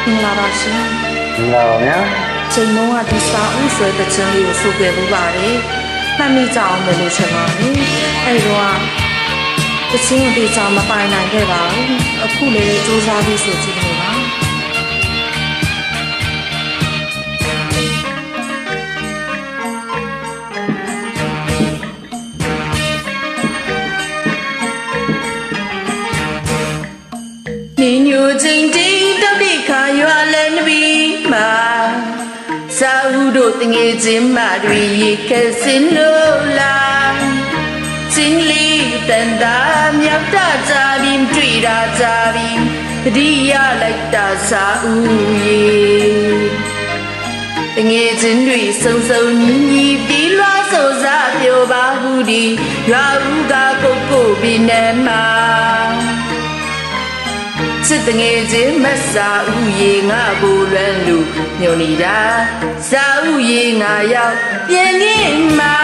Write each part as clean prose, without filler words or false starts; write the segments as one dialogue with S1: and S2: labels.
S1: မင်္ဂလာပါရှင်
S2: မင်္ဂလာပါဗျာ
S1: ချိန်တုန်းကဒီစာအုပ်ဆွဲတခြင်းလေးကိုဆိုခဲ့ပူပါတယ်မှတ်မိကြအောင်လို့ထင်ပါတယ်အဲဒီတော့တခြင်းကိုတေချာမပိုင်နိုင်ခဲ့ပါဘူးအခုလည်းစူးစမ်းပြီးဆိုကြည့်နေပါနေညိုချင်းချင်းတောက်တိခါရွာလဲနဘီမှာစာဟုတို့တငယ်ချင်းမတွေရေခဲစင်လို့လားချင်းလီတန်တာမြောက်တာကြပြီးတွေ့တာကြပြီးတတိယလိုက်တာစာဥရေတငယ်ချင်းတွေစုံစုံညီညီပြီးလွှားဆိုစားပြောပါဘူးဒီရွာဦးကကိုကိုပြင်းနေမှာစစ်တငယ်ချင်းမဆာဥရေငါဘူလွမ်းလူညိုနေတာစာဥရေငါရောက်ပြန်ငင်မှာ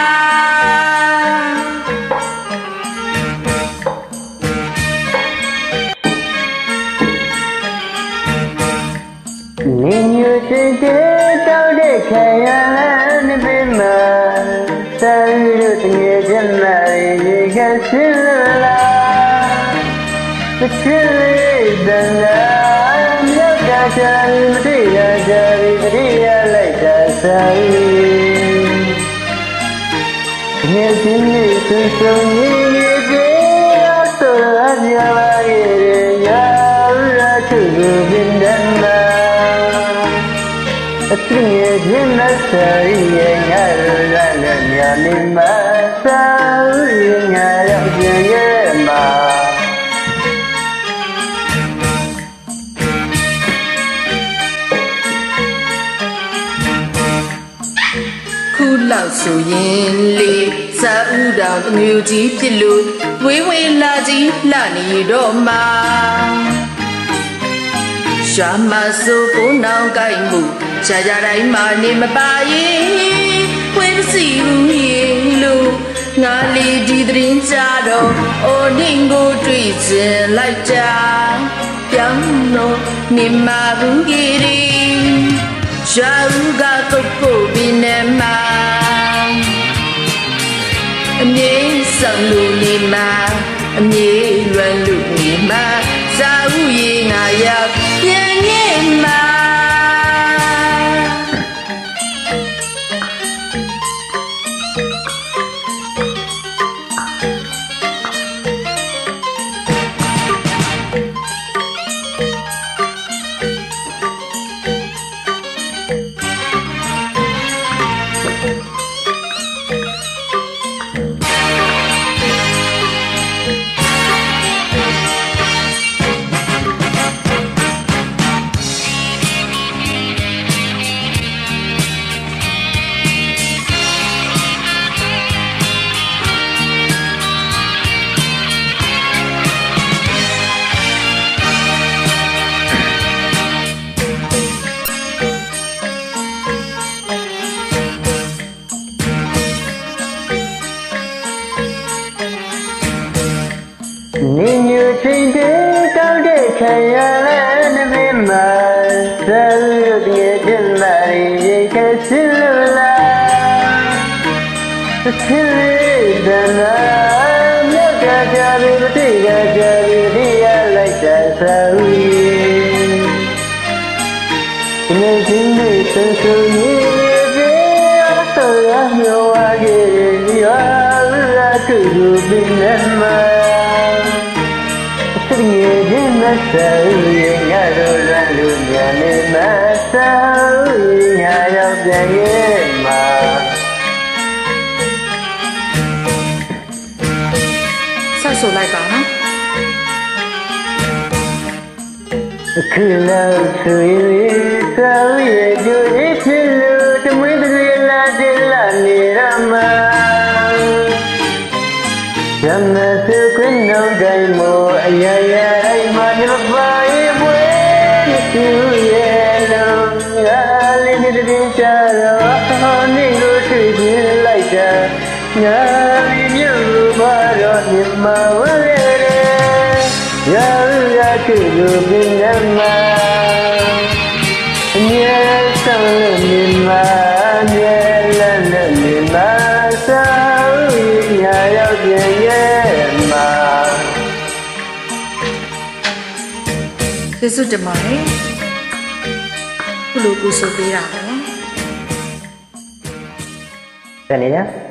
S2: နေညူချင်းချင်းတောက်တဲ့ခရလမ်းနေပင်မှာစာရုပ်တငယ်ချင်းမရေကစင်လာတချစ်လေးတန်လာမြတ်ကချာမတိရကြပြီတတိယလိုက်တာစာငယ်ချင်းလေးဆွဆုံညီညီပြေတော်ရကြပါရဲ့ရာရချုကိုပင်တမ်းမှာအသိငယ်ချင်းမဆရီရဲ့ငါရလည်းညာနေမှာစာရငါရောက်ပြန်ရဲ့မှာ
S1: ခုလောက်ဆိုရင်လေစာဥတောင်တမျိုးကြီးဖြစ်လို့ဝေးဝေးလာကြီးလှနေတော့မှာရှာမဆိုကိုနောင်ကိုက်မှုရှာကြတိုင်းမှာနေမပါရင်ဝေးစီဦးရင်လို့ငါလေးဒီသတင်းကြတော့အိုနင်းကိုတွေ့ချင်လိုက်ကြပြောင်းလို့နေမှာဘူးကြီးရှာဦးကကိုကိုပြင်းနေမှာအမြဲဆောင်လို့နေမှာအမြဲလွမ်းလို့နေမှာစာဥရေငါရောက်ပြန်ငင်မှာ
S2: နေညူချင်းချင်းတောက်တဲ့ခရလမ်းနေပင်မှာစာရုပ်တငယ်ချင်းမရေကစင်လာတချစ်လေးတန်လာမြတ်ကကြပြီမတိကကြပြီဒီရလိုက်တာစာဥနေချင်းလေးဆွဆုံညီပြေတော်ရမျိုးဝါကြီးရွာရခုကိုပင်မှာတငယ်ချင်းမဆာရေငါတို့လွမ်းလို့ညာနေမှာစာငါရောက်ပြန်ရဲ့မှာ
S1: ဆက်ဆိုလိုက်ပါနော်
S2: အခုလောက်ဆိုရင်စာရဲ့ကြိုးရဖြစ်လို့တမွေးတွေလာတယ်လာနေရမှာရမစုခွင့်နောက်တိုင်းမအရာရာအိမ်မှာနေပါရဲ့ဘွေသူရဲ့လုံးငါလေးနေတင်ချတော့နေလို့တွေ့ပြလိုက်တာငါလေးမြို့မှာတော့နေမှာဝဲရရာခုလိုပြင်းနေမှာ
S1: ကျေးဇူးတင်ပါတယ်ခုလိုကူဆိုပေးတာပေါ့
S2: တနေ့